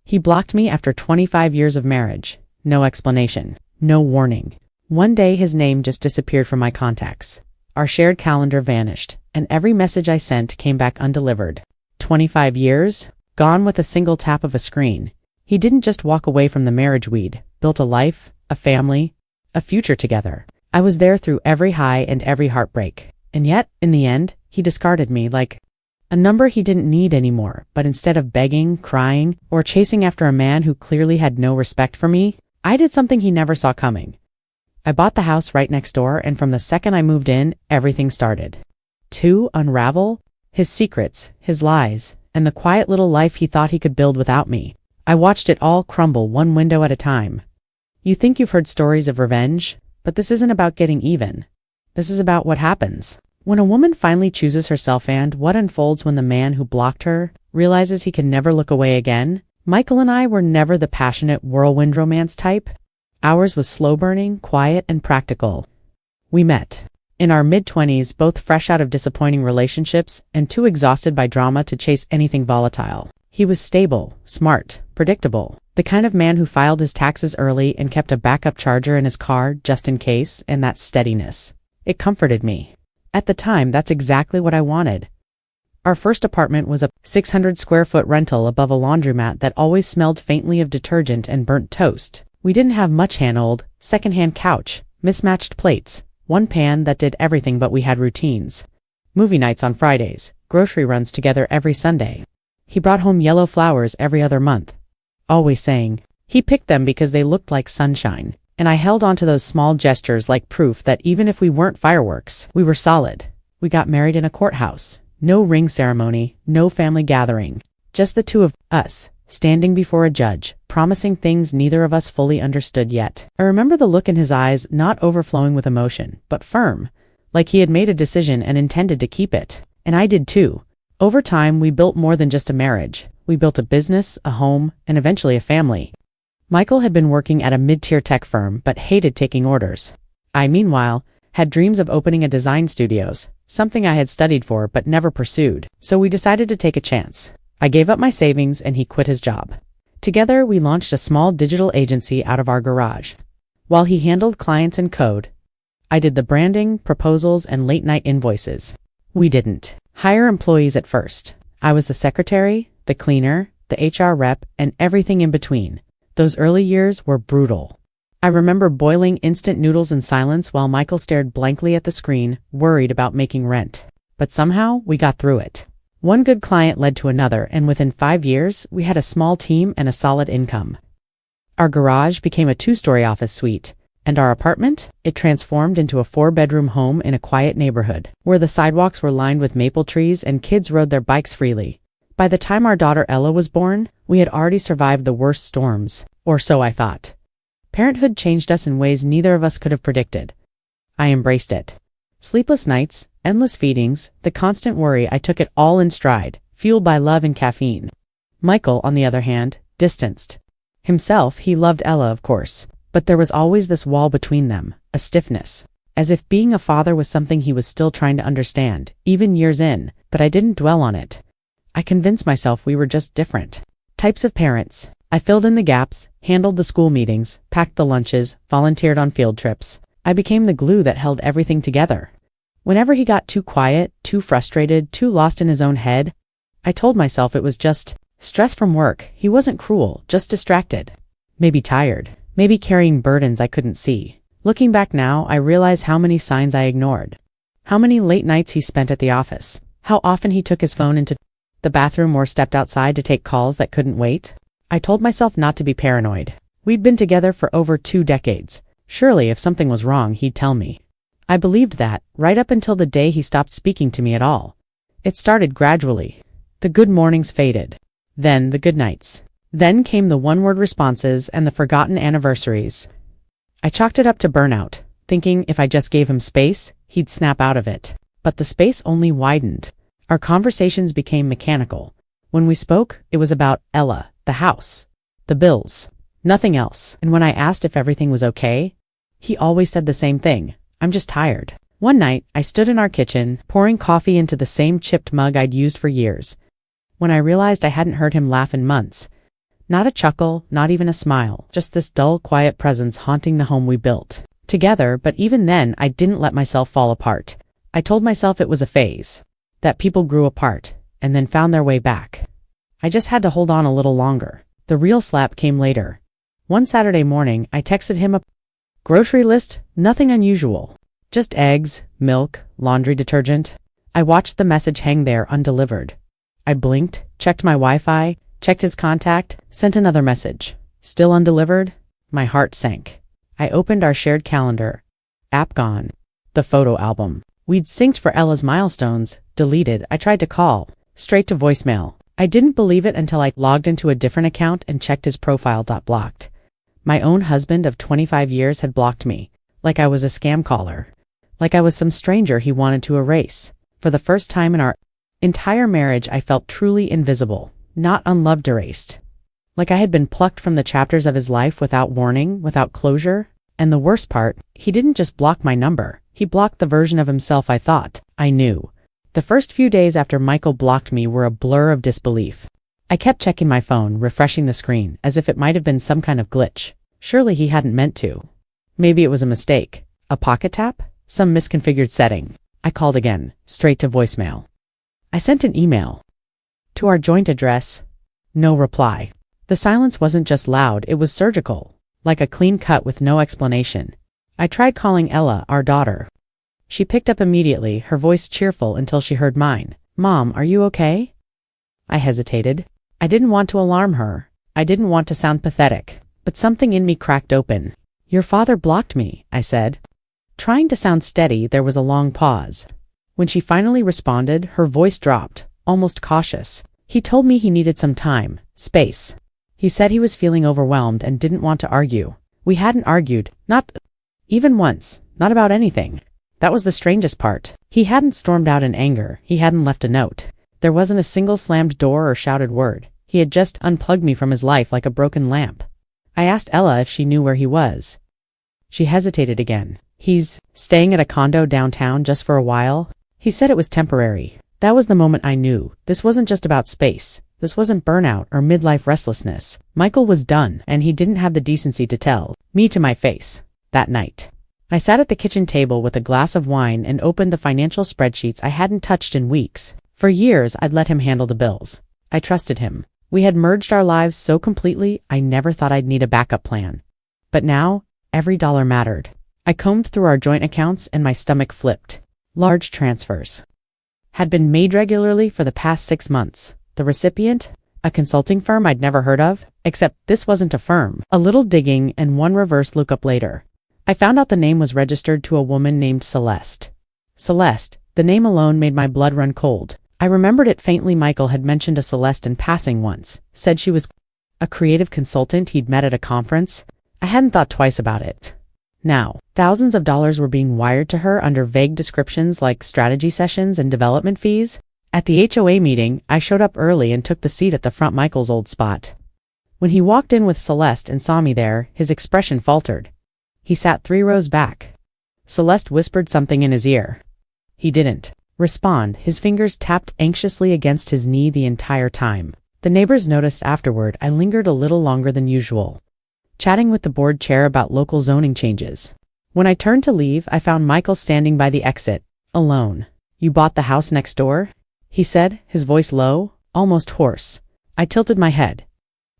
He blocked me after 25 years of marriage. No explanation. No warning. One day his name just disappeared from my contacts. Our shared calendar vanished, and every message I sent came back undelivered. 25 years? Gone with a single tap of a screen. He didn't just walk away from the marriage we'd built a life, a family, a future together. I was there through every high and every heartbreak. And yet, in the end, he discarded me like a number he didn't need anymore. But instead of begging, crying, or chasing after a man who clearly had no respect for me, I did something he never saw coming. I bought the house right next door, and from the second I moved in, everything started to unravel. His secrets, his lies, and the quiet little life he thought he could build without me. I watched it all crumble one window at a time. You think you've heard stories of revenge, but this isn't about getting even. This is about what happens when a woman finally chooses herself and what unfolds when the man who blocked her realizes he can never look away again. Michael and I were never the passionate whirlwind romance type. Ours was slow-burning, quiet, and practical. We met in our mid-20s, both fresh out of disappointing relationships and too exhausted by drama to chase anything volatile. He was stable, smart, predictable, the kind of man who filed his taxes early and kept a backup charger in his car just in case, and that steadiness. It comforted me. At the time, that's exactly what I wanted. Our first apartment was a 600-square-foot rental above a laundromat that always smelled faintly of detergent and burnt toast. We didn't have much hand-old, second-hand couch, mismatched plates, one pan that did everything, but we had routines. Movie nights on Fridays, grocery runs together every Sunday. He brought home yellow flowers every other month, always saying he picked them because they looked like sunshine, and I held on to those small gestures like proof that even if we weren't fireworks, we were solid. We got married in a courthouse. No ring ceremony, no family gathering, just the two of us, standing before a judge, promising things neither of us fully understood yet. I remember the look in his eyes, not overflowing with emotion, but firm, like he had made a decision and intended to keep it. And I did too. Over time, we built more than just a marriage. We built a business, a home, and eventually a family. Michael had been working at a mid-tier tech firm, but hated taking orders. I, meanwhile, had dreams of opening a design studios, something I had studied for but never pursued. So we decided to take a chance. I gave up my savings and he quit his job. Together, we launched a small digital agency out of our garage. While he handled clients and code, I did the branding, proposals, and late-night invoices. We didn't hire employees at first. I was the secretary, the cleaner, the HR rep, and everything in between. Those early years were brutal. I remember boiling instant noodles in silence while Michael stared blankly at the screen, worried about making rent. But somehow, we got through it. One good client led to another, and within 5 years, we had a small team and a solid income. Our garage became a 2-story office suite, and our apartment, it transformed into a 4-bedroom home in a quiet neighborhood, where the sidewalks were lined with maple trees and kids rode their bikes freely. By the time our daughter Ella was born, we had already survived the worst storms, or so I thought. Parenthood changed us in ways neither of us could have predicted. I embraced it. Sleepless nights, endless feedings, the constant worry, I took it all in stride, fueled by love and caffeine. Michael, on the other hand, distanced himself. He loved Ella, of course, but there was always this wall between them, a stiffness, as if being a father was something he was still trying to understand, even years in, but I didn't dwell on it. I convinced myself we were just different types of parents. I filled in the gaps, handled the school meetings, packed the lunches, volunteered on field trips. I became the glue that held everything together. Whenever he got too quiet, too frustrated, too lost in his own head, I told myself it was just stress from work. He wasn't cruel, just distracted. Maybe tired. Maybe carrying burdens I couldn't see. Looking back now, I realize how many signs I ignored. How many late nights he spent at the office. How often he took his phone into the bathroom or stepped outside to take calls that couldn't wait. I told myself not to be paranoid. We'd been together for over 2 decades. Surely if something was wrong, he'd tell me. I believed that, right up until the day he stopped speaking to me at all. It started gradually. The good mornings faded. Then the good nights. Then came the one-word responses and the forgotten anniversaries. I chalked it up to burnout, thinking if I just gave him space, he'd snap out of it. But the space only widened. Our conversations became mechanical. When we spoke, it was about Ella, the house, the bills, nothing else. And when I asked if everything was okay, he always said the same thing. I'm just tired. One night, I stood in our kitchen, pouring coffee into the same chipped mug I'd used for years. When I realized I hadn't heard him laugh in months, Not a chuckle, not even a smile, just this dull, quiet presence haunting the home we built together. But even then, I didn't let myself fall apart. I told myself it was a phase, that people grew apart and then found their way back. I just had to hold on a little longer. The real slap came later. One Saturday morning, I texted him a grocery list, nothing unusual. Just eggs, milk, laundry detergent. I watched the message hang there undelivered. I blinked, checked my Wi-Fi, checked his contact, sent another message. Still undelivered? My heart sank. I opened our shared calendar. App gone. The photo album. We'd synced for Ella's milestones, deleted. I tried to call. Straight to voicemail. I didn't believe it until I logged into a different account and checked his profile. Blocked. My own husband of 25 years had blocked me. Like I was a scam caller. Like I was some stranger he wanted to erase. For the first time in our entire marriage, I felt truly invisible. Not unloved, erased. Like I had been plucked from the chapters of his life without warning, without closure. And the worst part, he didn't just block my number. He blocked the version of himself I thought I knew. The first few days after Michael blocked me were a blur of disbelief. I kept checking my phone, refreshing the screen, as if it might have been some kind of glitch. Surely he hadn't meant to. Maybe it was a mistake. A pocket tap? Some misconfigured setting. I called again, straight to voicemail. I sent an email. To our joint address. No reply. The silence wasn't just loud, it was surgical. Like a clean cut with no explanation. I tried calling Ella, our daughter. She picked up immediately, her voice cheerful until she heard mine. Mom, are you okay? I hesitated. I didn't want to alarm her. I didn't want to sound pathetic. But something in me cracked open. Your father blocked me, I said. Trying to sound steady, there was a long pause. When she finally responded, her voice dropped, almost cautious. He told me he needed some time, space. He said he was feeling overwhelmed and didn't want to argue. We hadn't argued, not even once, not about anything. That was the strangest part. He hadn't stormed out in anger, he hadn't left a note. There wasn't a single slammed door or shouted word. He had just unplugged me from his life like a broken lamp. I asked Ella if she knew where he was. She hesitated again. He's staying at a condo downtown just for a while. He said it was temporary. That was the moment I knew. This wasn't just about space. This wasn't burnout or midlife restlessness. Michael was done, and he didn't have the decency to tell me to my face. That night, I sat at the kitchen table with a glass of wine and opened the financial spreadsheets I hadn't touched in weeks. For years, I'd let him handle the bills. I trusted him. We had merged our lives so completely, I never thought I'd need a backup plan. But now, every dollar mattered. I combed through our joint accounts and my stomach flipped. Large transfers had been made regularly for the past 6 months. The recipient? A consulting firm I'd never heard of, except this wasn't a firm. A little digging and one reverse lookup later, I found out the name was registered to a woman named Celeste. Celeste, the name alone made my blood run cold. I remembered it faintly. Michael had mentioned a Celeste in passing once, said she was a creative consultant he'd met at a conference. I hadn't thought twice about it. Now, thousands of dollars were being wired to her under vague descriptions like strategy sessions and development fees. At the HOA meeting, I showed up early and took the seat at the front, Michael's old spot. When he walked in with Celeste and saw me there, his expression faltered. He sat 3 rows back. Celeste whispered something in his ear. He didn't respond. His fingers tapped anxiously against his knee the entire time. The neighbors noticed afterward. I lingered a little longer than usual, chatting with the board chair about local zoning changes. When I turned to leave, I found Michael standing by the exit, alone. You bought the house next door? He said, his voice low, almost hoarse. I tilted my head.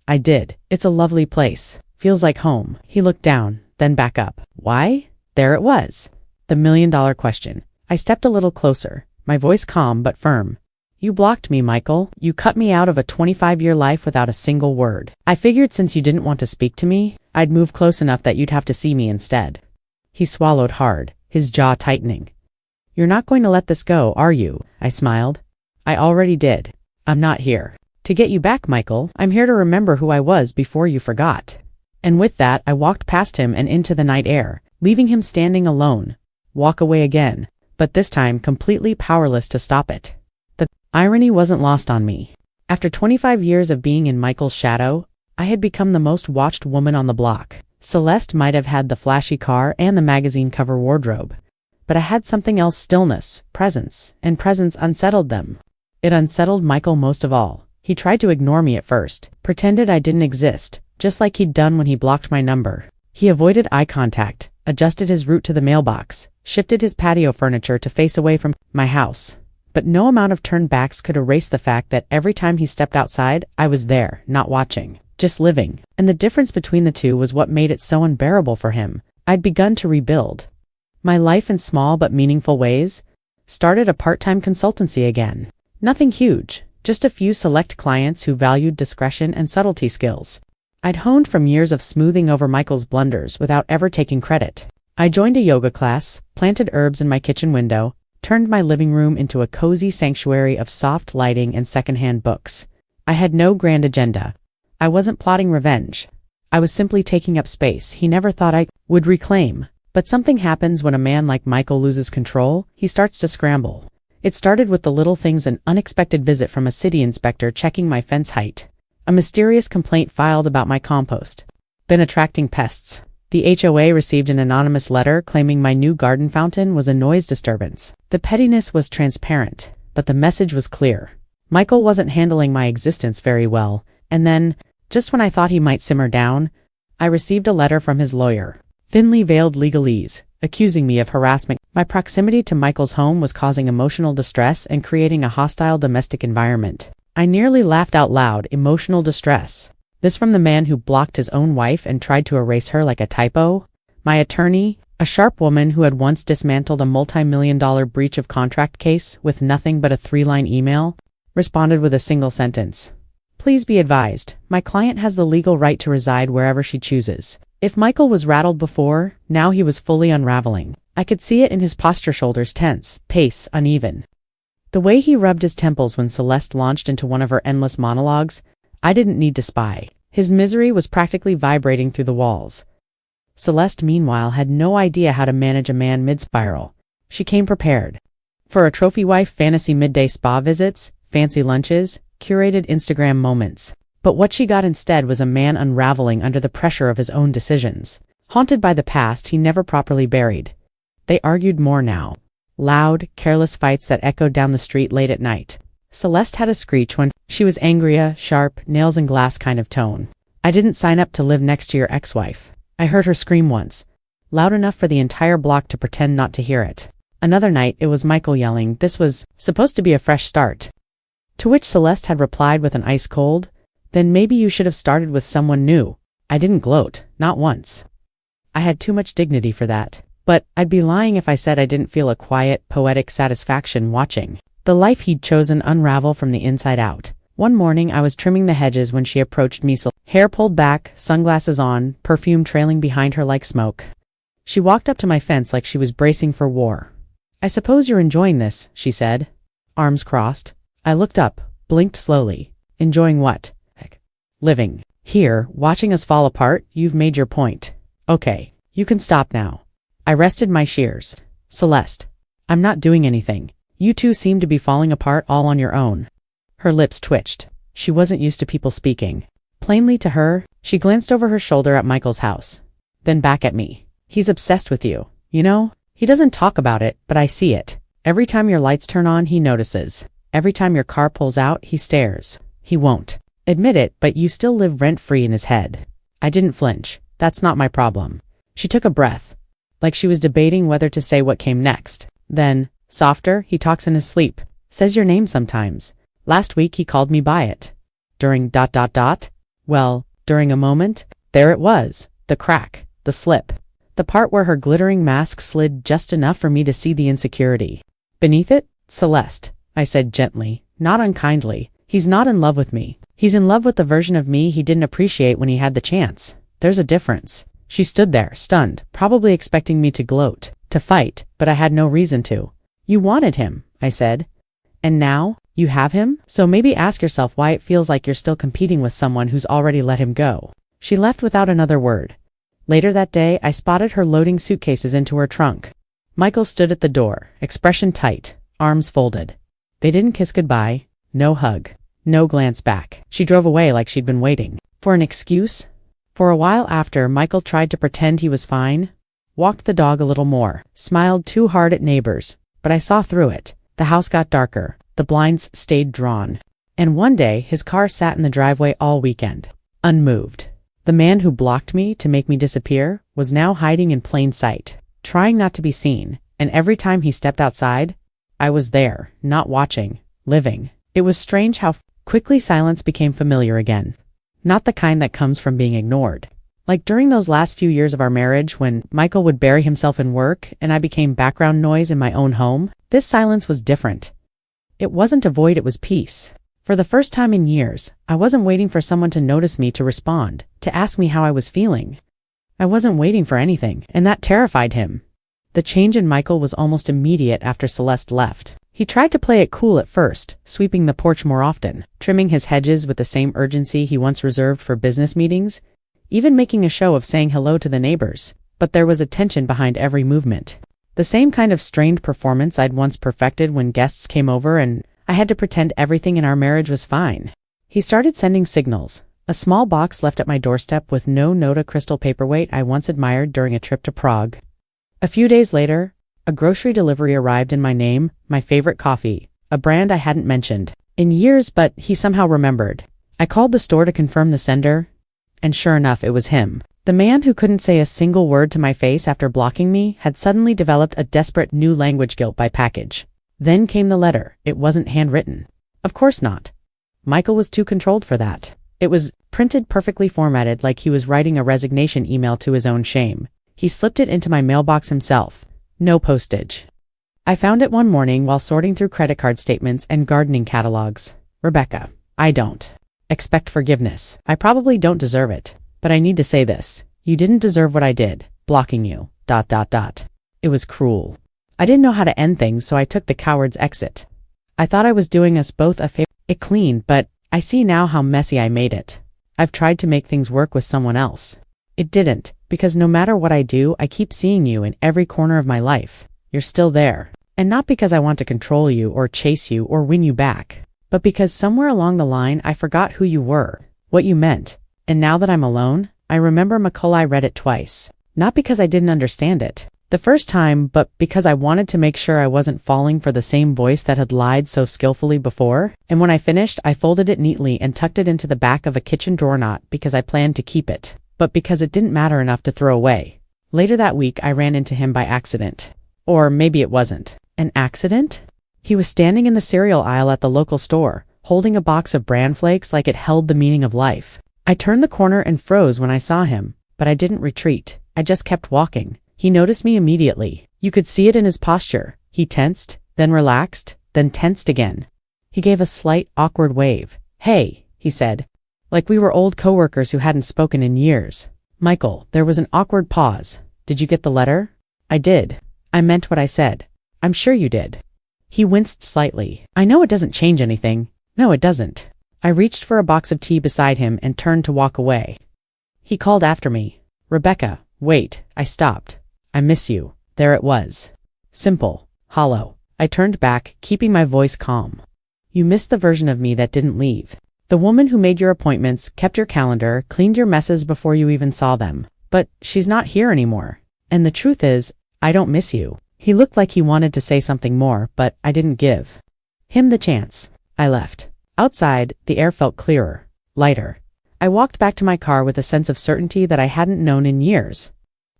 I did. It's a lovely place. Feels like home. He looked down, then back up. Why? There it was. The million-dollar question. I stepped a little closer, my voice calm but firm. You blocked me, Michael. You cut me out of a 25-year life without a single word. I figured since you didn't want to speak to me, I'd move close enough that you'd have to see me instead. He swallowed hard, his jaw tightening. You're not going to let this go, are you? I smiled. I already did. I'm not here to get you back, Michael. I'm here to remember who I was before you forgot. And with that, I walked past him and into the night air, leaving him standing alone. Walk away again, but this time completely powerless to stop it. The irony wasn't lost on me. After 25 years of being in Michael's shadow, I had become the most watched woman on the block. Celeste might have had the flashy car and the magazine cover wardrobe, but I had something else: stillness, presence, and presence unsettled them. It unsettled Michael most of all. He tried to ignore me at first, pretended I didn't exist, just like he'd done when he blocked my number. He avoided eye contact, adjusted his route to the mailbox, shifted his patio furniture to face away from my house. But no amount of turned backs could erase the fact that every time he stepped outside, I was there, not watching, just living. And the difference between the two was what made it so unbearable for him. I'd begun to rebuild my life in small but meaningful ways, started a part-time consultancy again. Nothing huge, just a few select clients who valued discretion and subtlety skills. I'd honed from years of smoothing over Michael's blunders without ever taking credit. I joined a yoga class, planted herbs in my kitchen window, turned my living room into a cozy sanctuary of soft lighting and secondhand books. I had no grand agenda. I wasn't plotting revenge. I was simply taking up space he never thought I would reclaim. But something happens when a man like Michael loses control. He starts to scramble. It started with the little things: an unexpected visit from a city inspector checking my fence height, a mysterious complaint filed about my compost, been attracting pests. The HOA received an anonymous letter claiming my new garden fountain was a noise disturbance. The pettiness was transparent, but the message was clear. Michael wasn't handling my existence very well, and then, just when I thought he might simmer down, I received a letter from his lawyer. Thinly veiled legalese, accusing me of harassment. My proximity to Michael's home was causing emotional distress and creating a hostile domestic environment. I nearly laughed out loud. Emotional distress. This from the man who blocked his own wife and tried to erase her like a typo? My attorney, a sharp woman who had once dismantled a multi-million-dollar breach of contract case with nothing but a 3-line email, responded with a single sentence. Please be advised, my client has the legal right to reside wherever she chooses. If Michael was rattled before, now he was fully unraveling. I could see it in his posture: shoulders tense, pace uneven. The way he rubbed his temples when Celeste launched into one of her endless monologues, I didn't need to spy. His misery was practically vibrating through the walls. Celeste, meanwhile, had no idea how to manage a man mid-spiral. She came prepared. For a trophy wife: fantasy midday spa visits, fancy lunches, curated Instagram moments. But what she got instead was a man unraveling under the pressure of his own decisions. Haunted by the past he never properly buried. They argued more now. Loud, careless fights that echoed down the street late at night. Celeste had a screech when she was angry, a sharp, nails and glass kind of tone. I didn't sign up to live next to your ex-wife. I heard her scream once, loud enough for the entire block to pretend not to hear it. Another night it was Michael yelling this was supposed to be a fresh start. To which Celeste had replied with an ice cold, then maybe you should have started with someone new. I didn't gloat, not once. I had too much dignity for that. But I'd be lying if I said I didn't feel a quiet, poetic satisfaction watching the life he'd chosen unravel from the inside out. One morning I was trimming the hedges when she approached me, hair pulled back, sunglasses on, perfume trailing behind her like smoke. She walked up to my fence like she was bracing for war. I suppose you're enjoying this, she said, arms crossed. I looked up, blinked slowly. Enjoying what? Living. Here, watching us fall apart. You've made your point. Okay, you can stop now. I rested my shears. Celeste, I'm not doing anything. You two seem to be falling apart all on your own. Her lips twitched. She wasn't used to people speaking plainly to her. She glanced over her shoulder at Michael's house, then back at me. He's obsessed with you, you know? He doesn't talk about it, but I see it. Every time your lights turn on, he notices. Every time your car pulls out, he stares. He won't admit it, but you still live rent-free in his head. I didn't flinch. That's not my problem. She took a breath, like she was debating whether to say what came next. Then, softer, he talks in his sleep. Says your name sometimes. Last week he called me by it. During ... Well, during a moment, there it was. The crack. The slip. The part where her glittering mask slid just enough for me to see the insecurity. Beneath it, Celeste, I said gently, not unkindly. He's not in love with me. He's in love with the version of me he didn't appreciate when he had the chance. There's a difference. She stood there, stunned, probably expecting me to gloat, to fight, but I had no reason to. You wanted him, I said. And now, you have him? So maybe ask yourself why it feels like you're still competing with someone who's already let him go. She left without another word. Later that day, I spotted her loading suitcases into her trunk. Michael stood at the door, expression tight, arms folded. They didn't kiss goodbye, no hug, no glance back. She drove away like she'd been waiting for an excuse. For a while after, Michael tried to pretend he was fine, walked the dog a little more, smiled too hard at neighbors, but I saw through it. The house got darker, the blinds stayed drawn. And one day, his car sat in the driveway all weekend, unmoved. The man who blocked me to make me disappear was now hiding in plain sight, trying not to be seen, and every time he stepped outside, I was there, not watching, living. It was strange how quickly silence became familiar again. Not the kind that comes from being ignored. Like during those last few years of our marriage when Michael would bury himself in work and I became background noise in my own home, this silence was different. It wasn't a void, it was peace. For the first time in years, I wasn't waiting for someone to notice me, to respond, to ask me how I was feeling. I wasn't waiting for anything, and that terrified him. The change in Michael was almost immediate after Celeste left. He tried to play it cool at first, sweeping the porch more often, trimming his hedges with the same urgency he once reserved for business meetings, even making a show of saying hello to the neighbors. But there was a tension behind every movement. The same kind of strained performance I'd once perfected when guests came over and I had to pretend everything in our marriage was fine. He started sending signals. A small box left at my doorstep with no note, a crystal paperweight I once admired during a trip to Prague. A few days later, a grocery delivery arrived in my name, my favorite coffee, a brand I hadn't mentioned in years, but he somehow remembered. I called the store to confirm the sender, and sure enough, it was him. The man who couldn't say a single word to my face after blocking me had suddenly developed a desperate new language guilt by package. Then came the letter. It wasn't handwritten. Of course not. Michael was too controlled for that. It was printed perfectly formatted, like he was writing a resignation email to his own shame. He slipped it into my mailbox himself. No postage. I found it one morning while sorting through credit card statements and gardening catalogs. Rebecca, I don't expect forgiveness. I probably don't deserve it. But I need to say this. You didn't deserve what I did, blocking you, ... It was cruel. I didn't know how to end things, so I took the coward's exit. I thought I was doing us both a favor. It cleaned, but I see now how messy I made it. I've tried to make things work with someone else. It didn't, because no matter what I do, I keep seeing you in every corner of my life. You're still there. And not because I want to control you or chase you or win you back, but because somewhere along the line I forgot who you were, what you meant. And now that I'm alone, I remember Macaulay read it twice. Not because I didn't understand it the first time, but because I wanted to make sure I wasn't falling for the same voice that had lied so skillfully before. And when I finished, I folded it neatly and tucked it into the back of a kitchen drawer, not because I planned to keep it, but because it didn't matter enough to throw away. Later that week, I ran into him by accident. Or maybe it wasn't an accident. He was standing in the cereal aisle at the local store, holding a box of bran flakes like it held the meaning of life. I turned the corner and froze when I saw him, but I didn't retreat. I just kept walking. He noticed me immediately. You could see it in his posture. He tensed, then relaxed, then tensed again. He gave a slight, awkward wave. Hey, he said, like we were old coworkers who hadn't spoken in years. Michael, there was an awkward pause. Did you get the letter? I did. I meant what I said. I'm sure you did. He winced slightly. I know it doesn't change anything. No, it doesn't. I reached for a box of tea beside him and turned to walk away. He called after me. Rebecca, wait. I stopped. I miss you. There it was. Simple. Hollow. I turned back, keeping my voice calm. You missed the version of me that didn't leave. The woman who made your appointments, kept your calendar, cleaned your messes before you even saw them. But she's not here anymore. And the truth is, I don't miss you. He looked like he wanted to say something more, but I didn't give him the chance. I left. Outside, the air felt clearer, lighter. I walked back to my car with a sense of certainty that I hadn't known in years.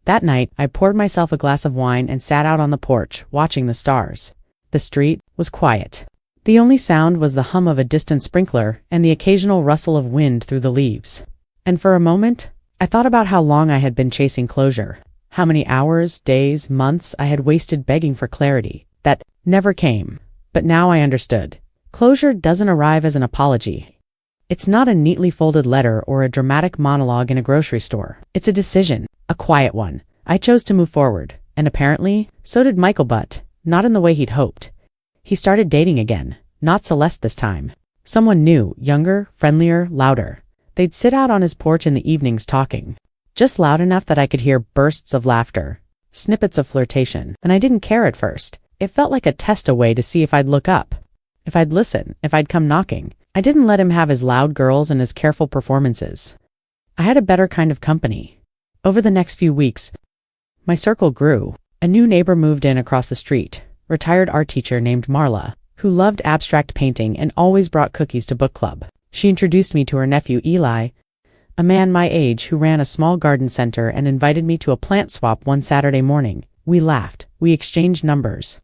That night, I poured myself a glass of wine and sat out on the porch, watching the stars. The street was quiet. The only sound was the hum of a distant sprinkler and the occasional rustle of wind through the leaves. And for a moment, I thought about how long I had been chasing closure. How many hours, days, months I had wasted begging for clarity that never came. But now I understood. Closure doesn't arrive as an apology. It's not a neatly folded letter or a dramatic monologue in a grocery store. It's a decision, a quiet one. I chose to move forward, and apparently, so did Michael, but not in the way he'd hoped. He started dating again, not Celeste this time. Someone new, younger, friendlier, louder. They'd sit out on his porch in the evenings talking. Just loud enough that I could hear bursts of laughter, snippets of flirtation, and I didn't care at first. It felt like a test, a way to see if I'd look up, if I'd listen, if I'd come knocking. I didn't let him have his loud girls and his careful performances. I had a better kind of company. Over the next few weeks, my circle grew. A new neighbor moved in across the street, retired art teacher named Marla, who loved abstract painting and always brought cookies to book club. She introduced me to her nephew Eli, a man my age who ran a small garden center and invited me to a plant swap one Saturday morning. We laughed. We exchanged numbers.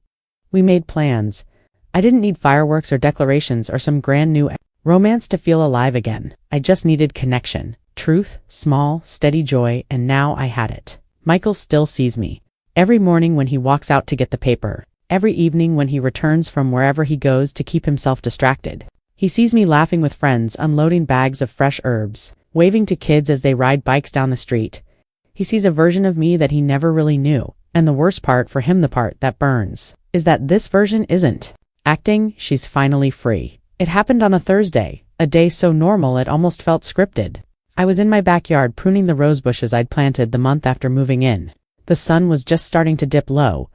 We made plans. I didn't need fireworks or declarations or some grand new romance to feel alive again. I just needed connection, truth, small, steady joy, and now I had it. Michael still sees me. Every morning when he walks out to get the paper. Every evening when he returns from wherever he goes to keep himself distracted. He sees me laughing with friends, unloading bags of fresh herbs, waving to kids as they ride bikes down the street. He sees a version of me that he never really knew. And the worst part for him, the part that burns, is that this version isn't acting. She's finally free. It happened on a Thursday, a day so normal it almost felt scripted. I was in my backyard pruning the rose bushes I'd planted the month after moving in. The sun was just starting to dip low.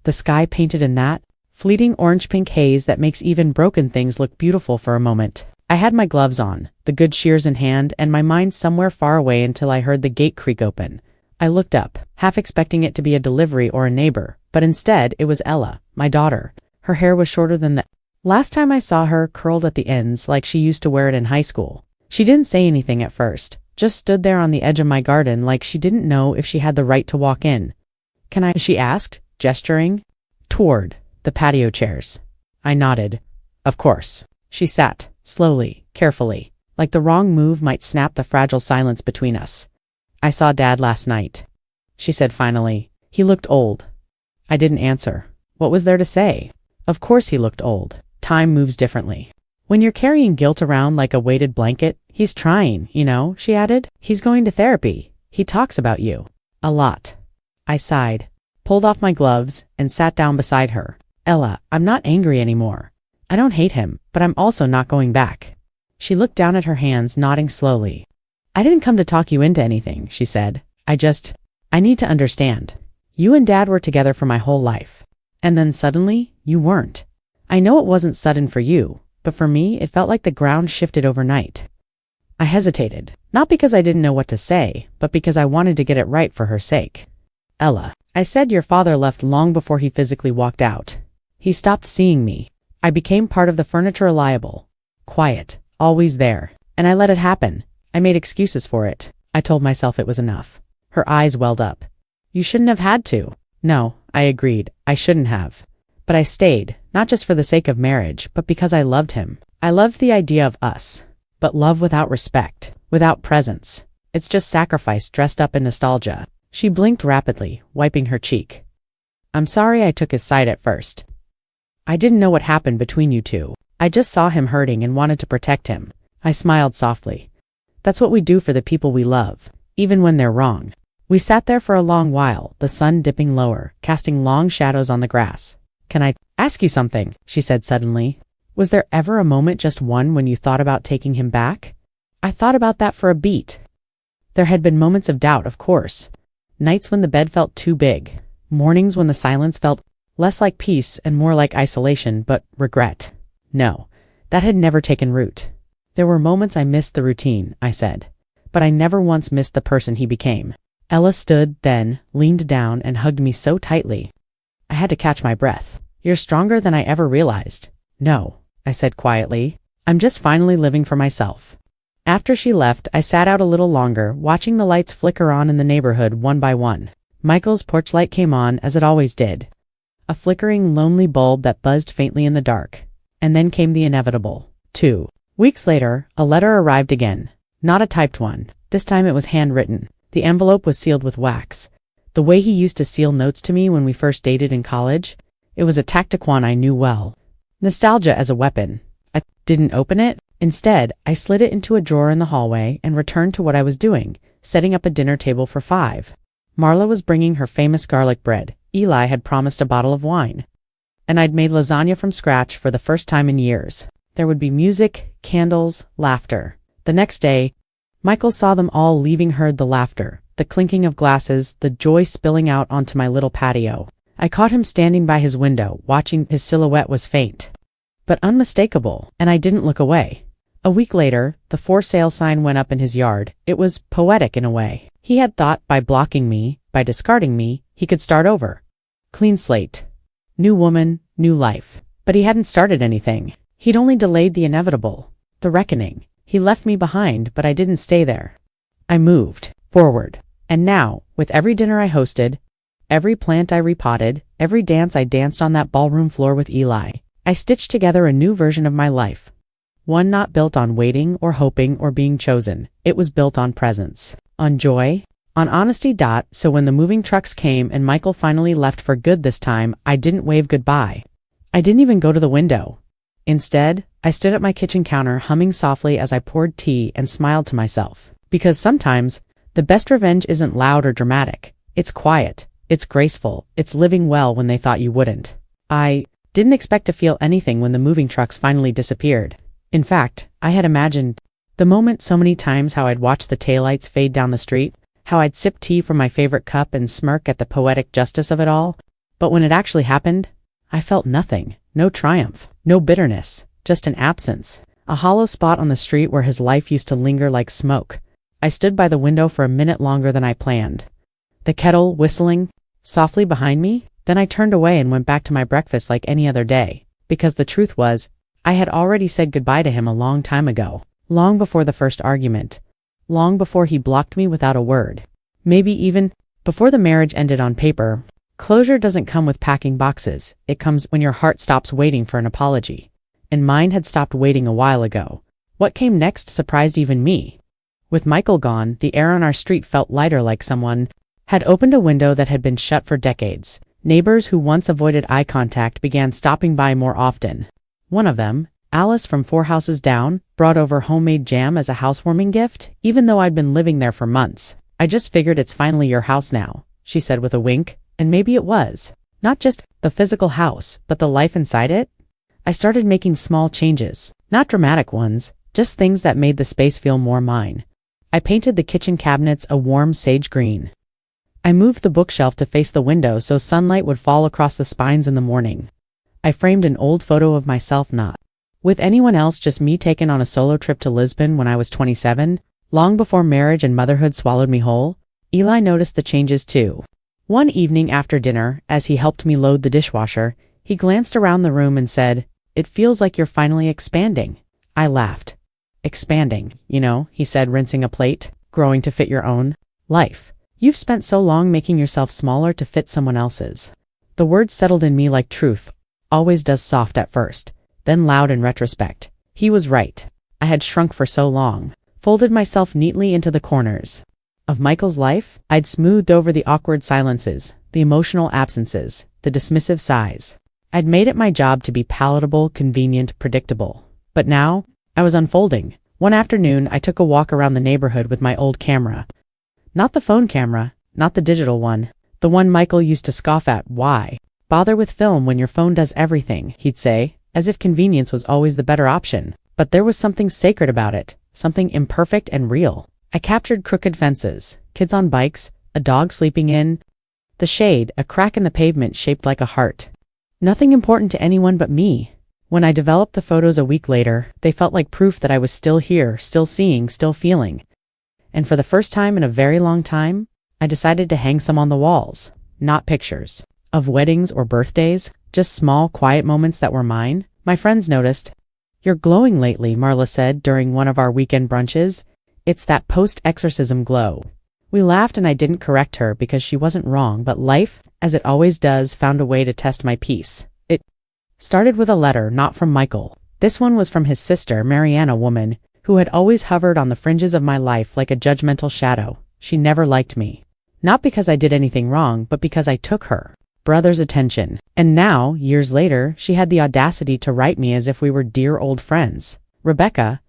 The sky painted in that fleeting orange-pink haze that makes even broken things look beautiful for a moment. I had my gloves on, the good shears in hand, and my mind somewhere far away until I heard the gate creak open. I looked up, half expecting it to be a delivery or a neighbor, but instead it was Ella, my daughter. Her hair was shorter than the last time I saw her, curled at the ends like she used to wear it in high school. She didn't say anything at first, just stood there on the edge of my garden like she didn't know if she had the right to walk in. "Can I?" she asked, gesturing toward the patio chairs. I nodded. "Of course." She sat, slowly, carefully, like the wrong move might snap the fragile silence between us. "I saw Dad last night," she said finally. "He looked old." I didn't answer. What was there to say? Of course he looked old. Time moves differently. "When you're carrying guilt around like a weighted blanket, he's trying, you know," she added. "He's going to therapy. He talks about you. A lot." I sighed, pulled off my gloves, and sat down beside her. "Ella, I'm not angry anymore. I don't hate him, but I'm also not going back." She looked down at her hands, nodding slowly. "I didn't come to talk you into anything," she said. I need to understand. You and Dad were together for my whole life. And then suddenly, you weren't. I know it wasn't sudden for you, but for me, it felt like the ground shifted overnight." I hesitated, not because I didn't know what to say, but because I wanted to get it right for her sake. "Ella," I said, "your father left long before he physically walked out. He stopped seeing me. I became part of the furniture, reliable, quiet, always there, and I let it happen. I made excuses for it. I told myself it was enough." Her eyes welled up. "You shouldn't have had to." "No," I agreed, "I shouldn't have. But I stayed, not just for the sake of marriage, but because I loved him. I loved the idea of us. But love without respect, without presence, it's just sacrifice dressed up in nostalgia." She blinked rapidly, wiping her cheek. "I'm sorry I took his side at first. I didn't know what happened between you two. I just saw him hurting and wanted to protect him." I smiled softly. "That's what we do for the people we love, even when they're wrong." We sat there for a long while, the sun dipping lower, casting long shadows on the grass. "Can I ask you something?" she said suddenly. "Was there ever a moment, just one, when you thought about taking him back?" I thought about that for a beat. There had been moments of doubt, of course. Nights when the bed felt too big. Mornings when the silence felt less like peace and more like isolation, but regret. No, that had never taken root. "There were moments I missed the routine," I said. "But I never once missed the person he became." Ella stood, then, leaned down and hugged me so tightly. I had to catch my breath. "You're stronger than I ever realized." "No," I said quietly. "I'm just finally living for myself." After she left, I sat out a little longer, watching the lights flicker on in the neighborhood one by one. Michael's porch light came on, as it always did. A flickering, lonely bulb that buzzed faintly in the dark. And then came the inevitable. 2 weeks later, a letter arrived again. Not a typed one. This time it was handwritten. The envelope was sealed with wax. The way he used to seal notes to me when we first dated in college. It was a tactic one I knew well. Nostalgia as a weapon. I didn't open it. Instead, I slid it into a drawer in the hallway and returned to what I was doing, setting up a dinner table for 5. Marla was bringing her famous garlic bread. Eli had promised a bottle of wine. And I'd made lasagna from scratch for the first time in years. There would be music, candles, laughter. The next day, Michael saw them all leaving, heard the laughter, the clinking of glasses, the joy spilling out onto my little patio. I caught him standing by his window, watching. His silhouette was faint, but unmistakable, and I didn't look away. A week later, the for sale sign went up in his yard. It was poetic in a way. He had thought by blocking me, by discarding me, he could start over. Clean slate. New woman, new life. But he hadn't started anything. He'd only delayed the inevitable. The reckoning. He left me behind, but I didn't stay there. I moved forward. And now, with every dinner I hosted, every plant I repotted, every dance I danced on that ballroom floor with Eli, I stitched together a new version of my life. One not built on waiting or hoping or being chosen. It was built on presence, on joy, on honesty. So when the moving trucks came and Michael finally left for good this time, I didn't wave goodbye. I didn't even go to the window. Instead, I stood at my kitchen counter humming softly as I poured tea and smiled to myself. Because sometimes, the best revenge isn't loud or dramatic. It's quiet. It's graceful. It's living well when they thought you wouldn't. I didn't expect to feel anything when the moving trucks finally disappeared. In fact, I had imagined the moment so many times, how I'd watch the taillights fade down the street, how I'd sip tea from my favorite cup and smirk at the poetic justice of it all. But when it actually happened, I felt nothing. No triumph. No bitterness. Just an absence. A hollow spot on the street where his life used to linger like smoke. I stood by the window for a minute longer than I planned. The kettle whistling softly behind me. Then I turned away and went back to my breakfast like any other day. Because the truth was, I had already said goodbye to him a long time ago. Long before the first argument. Long before he blocked me without a word. Maybe even before the marriage ended on paper. Closure doesn't come with packing boxes. It comes when your heart stops waiting for an apology. And mine had stopped waiting a while ago. What came next surprised even me. With Michael gone, the air on our street felt lighter, like someone had opened a window that had been shut for decades. Neighbors who once avoided eye contact began stopping by more often. One of them, Alice from 4 houses down, brought over homemade jam as a housewarming gift, even though I'd been living there for months. "I just figured it's finally your house now," she said with a wink, and maybe it was. Not just the physical house, but the life inside it. I started making small changes, not dramatic ones, just things that made the space feel more mine. I painted the kitchen cabinets a warm sage green. I moved the bookshelf to face the window so sunlight would fall across the spines in the morning. I framed an old photo of myself, not with anyone else, just me, taken on a solo trip to Lisbon when I was 27, long before marriage and motherhood swallowed me whole. Eli noticed the changes too. One evening after dinner, as he helped me load the dishwasher, he glanced around the room and said, "It feels like you're finally expanding." I laughed. "Expanding, he said, rinsing a plate, growing to fit your own life. You've spent so long making yourself smaller to fit someone else's." The words settled in me like truth always does, soft at first, then loud in retrospect. He was right. I had shrunk for so long, folded myself neatly into the corners of Michael's life. I'd smoothed over the awkward silences, the emotional absences, the dismissive sighs. I'd made it my job to be palatable, convenient, predictable. But now, I was unfolding. One afternoon, I took a walk around the neighborhood with my old camera. Not the phone camera, not the digital one, the one Michael used to scoff at. "Why bother with film when your phone does everything?" he'd say, as if convenience was always the better option. But there was something sacred about it, something imperfect and real. I captured crooked fences, kids on bikes, a dog sleeping in the shade, a crack in the pavement shaped like a heart. Nothing important to anyone but me. When I developed the photos a week later, they felt like proof that I was still here, still seeing, still feeling. And for the first time in a very long time, I decided to hang some on the walls. Not pictures of weddings or birthdays, just small, quiet moments that were mine. My friends noticed. "You're glowing lately," Marla said during one of our weekend brunches. "It's that post-exorcism glow." We laughed and I didn't correct her because she wasn't wrong, but life, as it always does, found a way to test my peace. It started with a letter, not from Michael. This one was from his sister, Marianne, a woman who had always hovered on the fringes of my life like a judgmental shadow. She never liked me. Not because I did anything wrong, but because I took her brother's attention. And now, years later, she had the audacity to write me as if we were dear old friends. "Rebecca,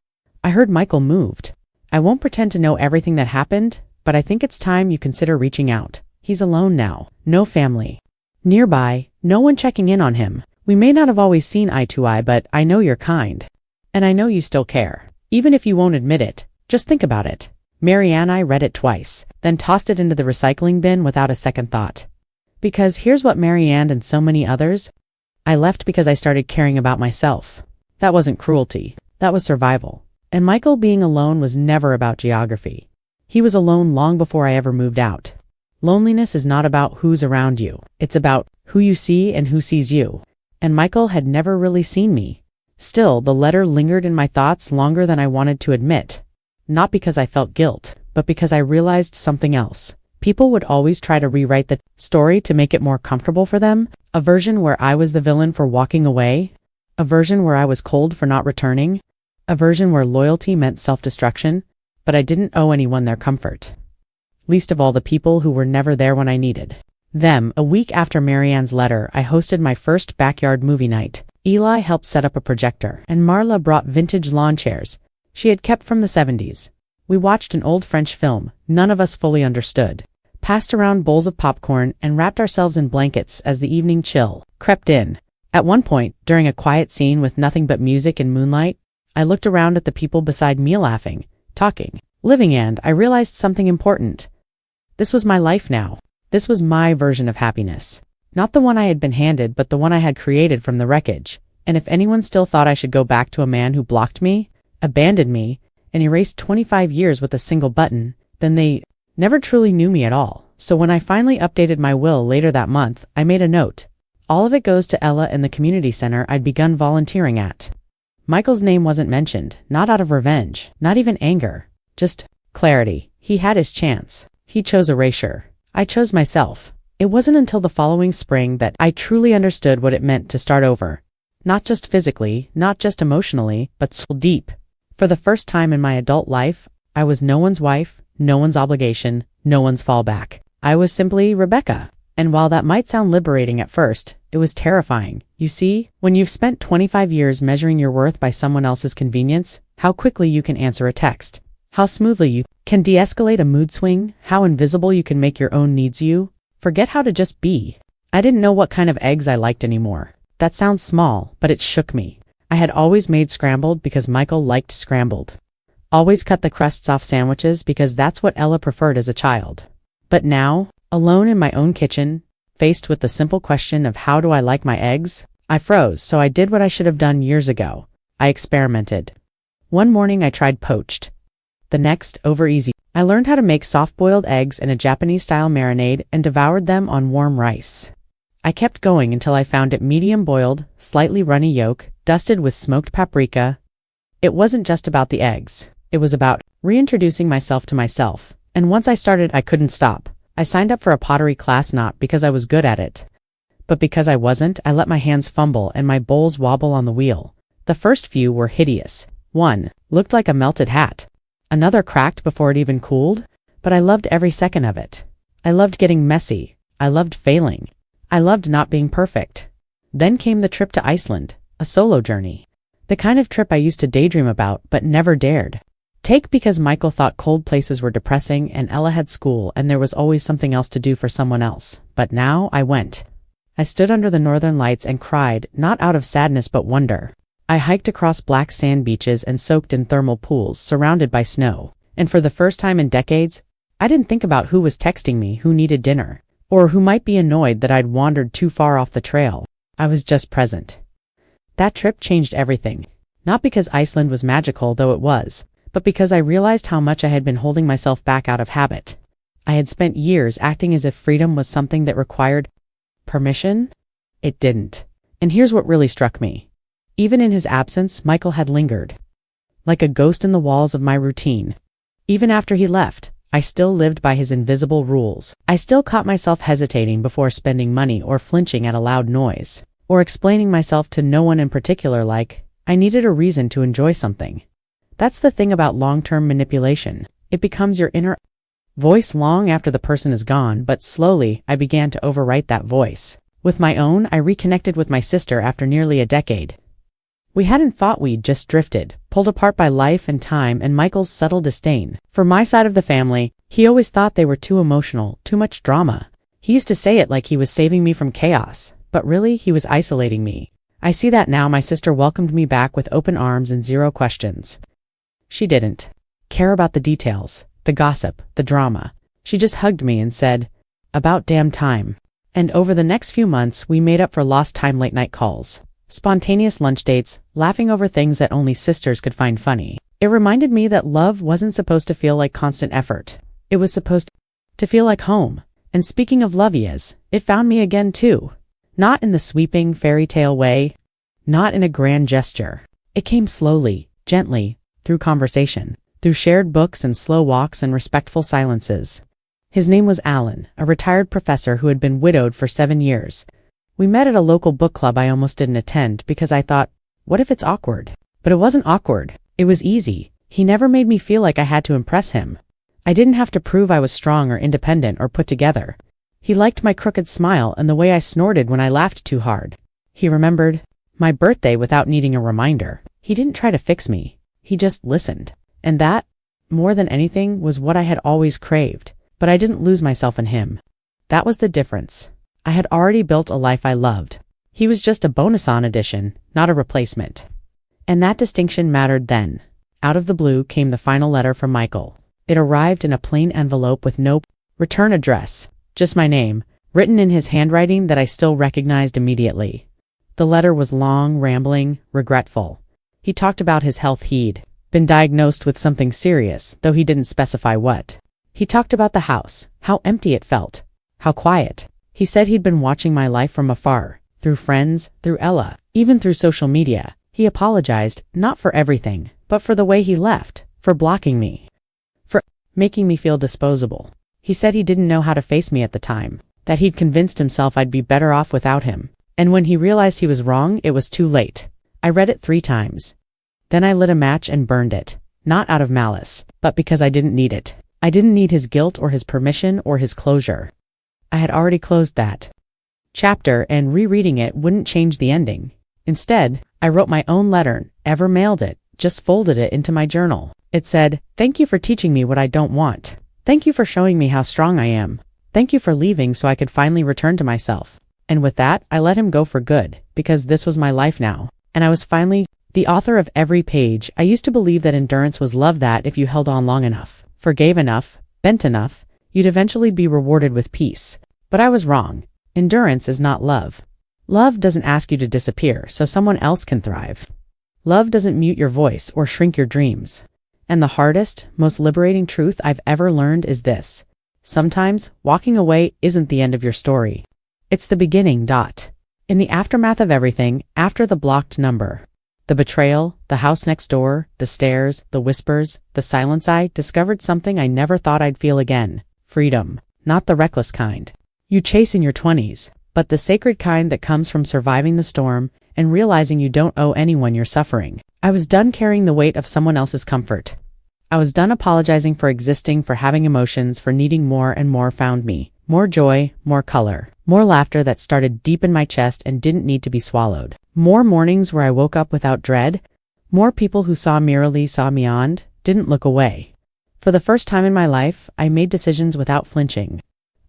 I heard Michael moved. I won't pretend to know everything that happened, but I think it's time you consider reaching out. He's alone now. No family nearby, no one checking in on him. We may not have always seen eye to eye, but I know you're kind. And I know you still care. Even if you won't admit it, just think about it." Marianne, I read it twice, then tossed it into the recycling bin without a second thought. Because here's what Marianne and so many others, I left because I started caring about myself. That wasn't cruelty. That was survival. And Michael being alone was never about geography. He was alone long before I ever moved out. Loneliness is not about who's around you. It's about who you see and who sees you. and Michael had never really seen me. Still, the letter lingered in my thoughts longer than I wanted to admit. Not because I felt guilt, but because I realized something else. People would always try to rewrite the story to make it more comfortable for them, a version where I was the villain for walking away, a version where I was cold for not returning, a version where loyalty meant self-destruction, but I didn't owe anyone their comfort. Least of all the people who were never there when I needed them. A week after Marianne's letter, I hosted my first backyard movie night. Eli helped set up a projector, and Marla brought vintage lawn chairs she had kept from the 70s. We watched an old French film none of us fully understood, passed around bowls of popcorn, and wrapped ourselves in blankets as the evening chill crept in. At one point, during a quiet scene with nothing but music and moonlight, I looked around at the people beside me laughing, talking, living, and I realized something important. This was my life now. This was my version of happiness. Not the one I had been handed, but the one I had created from the wreckage. And if anyone still thought I should go back to a man who blocked me, abandoned me, and erased 25 years with a single button, then they never truly knew me at all. So when I finally updated my will later that month, I made a note. All of it goes to Ella and the community center I'd begun volunteering at. Michael's name wasn't mentioned, not out of revenge, not even anger, just clarity. He had his chance. He chose erasure. I chose myself. It wasn't until the following spring that I truly understood what it meant to start over. Not just physically, not just emotionally, but so deep. For the first time in my adult life, I was no one's wife, no one's obligation, no one's fallback. I was simply Rebecca. And while that might sound liberating at first, it was terrifying. You see, when you've spent 25 years measuring your worth by someone else's convenience, how quickly you can answer a text, how smoothly you can de-escalate a mood swing, how invisible you can make your own needs you, forget how to just be. I didn't know what kind of eggs I liked anymore. That sounds small, but it shook me. I had always made scrambled because Michael liked scrambled. Always cut the crusts off sandwiches because that's what Ella preferred as a child. But now, alone in my own kitchen, faced with the simple question of how do I like my eggs, I froze, so I did what I should have done years ago. I experimented. One morning I tried poached. The next, over easy. I learned how to make soft-boiled eggs in a Japanese-style marinade and devoured them on warm rice. I kept going until I found it medium-boiled, slightly runny yolk, dusted with smoked paprika. It wasn't just about the eggs. It was about reintroducing myself to myself. And once I started, I couldn't stop. I signed up for a pottery class not because I was good at it, but because I wasn't. I let my hands fumble and my bowls wobble on the wheel. The first few were hideous. One looked like a melted hat. Another cracked before it even cooled, but I loved every second of it. I loved getting messy. I loved failing. I loved not being perfect. Then came the trip to Iceland, a solo journey. The kind of trip I used to daydream about, but never dared take because Michael thought cold places were depressing and Ella had school and there was always something else to do for someone else. But now I went. I stood under the northern lights and cried, not out of sadness but wonder. I hiked across black sand beaches and soaked in thermal pools surrounded by snow. And for the first time in decades, I didn't think about who was texting me, who needed dinner, or who might be annoyed that I'd wandered too far off the trail. I was just present. That trip changed everything. Not because Iceland was magical, though it was, but because I realized how much I had been holding myself back out of habit. I had spent years acting as if freedom was something that required permission. It didn't. And here's what really struck me. Even in his absence, Michael had lingered, like a ghost in the walls of my routine. Even after he left, I still lived by his invisible rules. I still caught myself hesitating before spending money or flinching at a loud noise, or explaining myself to no one in particular like I needed a reason to enjoy something. That's the thing about long-term manipulation. It becomes your inner voice long after the person is gone, but slowly I began to overwrite that voice. With my own, I reconnected with my sister after nearly a decade. We hadn't fought, we'd just drifted, pulled apart by life and time and Michael's subtle disdain. For my side of the family, he always thought they were too emotional, too much drama. He used to say it like he was saving me from chaos, but really he was isolating me. I see that now. My sister welcomed me back with open arms and zero questions. She didn't care about the details, the gossip, the drama. She just hugged me and said, "About damn time." And over the next few months, we made up for lost time, late night calls, spontaneous lunch dates, laughing over things that only sisters could find funny. It reminded me that love wasn't supposed to feel like constant effort. It was supposed to feel like home. And speaking of love, it found me again too. Not in the sweeping fairy tale way, not in a grand gesture. It came slowly, gently, through conversation, through shared books and slow walks and respectful silences. His name was Alan, a retired professor who had been widowed for 7 years. We met at a local book club I almost didn't attend because I thought, what if it's awkward? But it wasn't awkward. It was easy. He never made me feel like I had to impress him. I didn't have to prove I was strong or independent or put together. He liked my crooked smile and the way I snorted when I laughed too hard. He remembered my birthday without needing a reminder. He didn't try to fix me. He just listened. And that, more than anything, was what I had always craved. But I didn't lose myself in him. That was the difference. I had already built a life I loved. He was just a bonus-on addition, not a replacement. And that distinction mattered then. Out of the blue came the final letter from Michael. It arrived in a plain envelope with no return address, just my name, written in his handwriting that I still recognized immediately. The letter was long, rambling, regretful. He talked about his health. He'd been diagnosed with something serious, though he didn't specify what. He talked about the house, how empty it felt, how quiet. He said he'd been watching my life from afar, through friends, through Ella, even through social media. He apologized, not for everything, but for the way he left, for blocking me, for making me feel disposable. He said he didn't know how to face me at the time, that he'd convinced himself I'd be better off without him. And when he realized he was wrong, it was too late. I read it 3 times. Then I lit a match and burned it, not out of malice, but because I didn't need it. I didn't need his guilt or his permission or his closure. I had already closed that chapter, and rereading it wouldn't change the ending. Instead, I wrote my own letter, never mailed it, just folded it into my journal. It said, "Thank you for teaching me what I don't want. Thank you for showing me how strong I am. Thank you for leaving so I could finally return to myself." And with that, I let him go for good, because this was my life now. And I was finally the author of every page. I used to believe that endurance was love, that if you held on long enough, forgave enough, bent enough, you'd eventually be rewarded with peace. But I was wrong. Endurance is not love. Love doesn't ask you to disappear so someone else can thrive. Love doesn't mute your voice or shrink your dreams. And the hardest, most liberating truth I've ever learned is this: sometimes walking away isn't the end of your story. It's the beginning. In the aftermath of everything, after the blocked number, the betrayal, the house next door, the stares, the whispers, the silence, I discovered something I never thought I'd feel again: freedom. Not the reckless kind you chase in your 20s, but the sacred kind that comes from surviving the storm and realizing you don't owe anyone your suffering. I was done carrying the weight of someone else's comfort. I was done apologizing for existing, for having emotions, for needing more, and more found me. More joy, more color, more laughter that started deep in my chest and didn't need to be swallowed. More mornings where I woke up without dread. More people who saw merely saw beyond, didn't look away. For the first time in my life, I made decisions without flinching.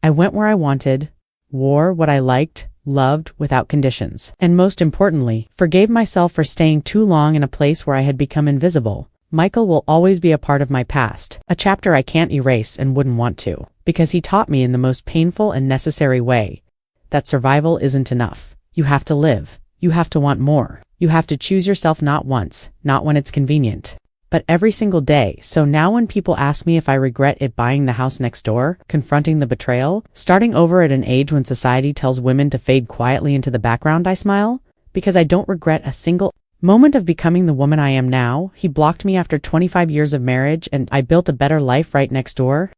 I went where I wanted, wore what I liked, loved without conditions, and most importantly, forgave myself for staying too long in a place where I had become invisible. Michael will always be a part of my past, a chapter I can't erase and wouldn't want to, because he taught me in the most painful and necessary way that survival isn't enough. You have to live. You have to want more. You have to choose yourself, not once, not when it's convenient, but every single day. So now when people ask me if I regret it, buying the house next door, confronting the betrayal, starting over at an age when society tells women to fade quietly into the background, I smile, because I don't regret a single moment of becoming the woman I am now. He blocked me after 25 years of marriage, and I built a better life right next door.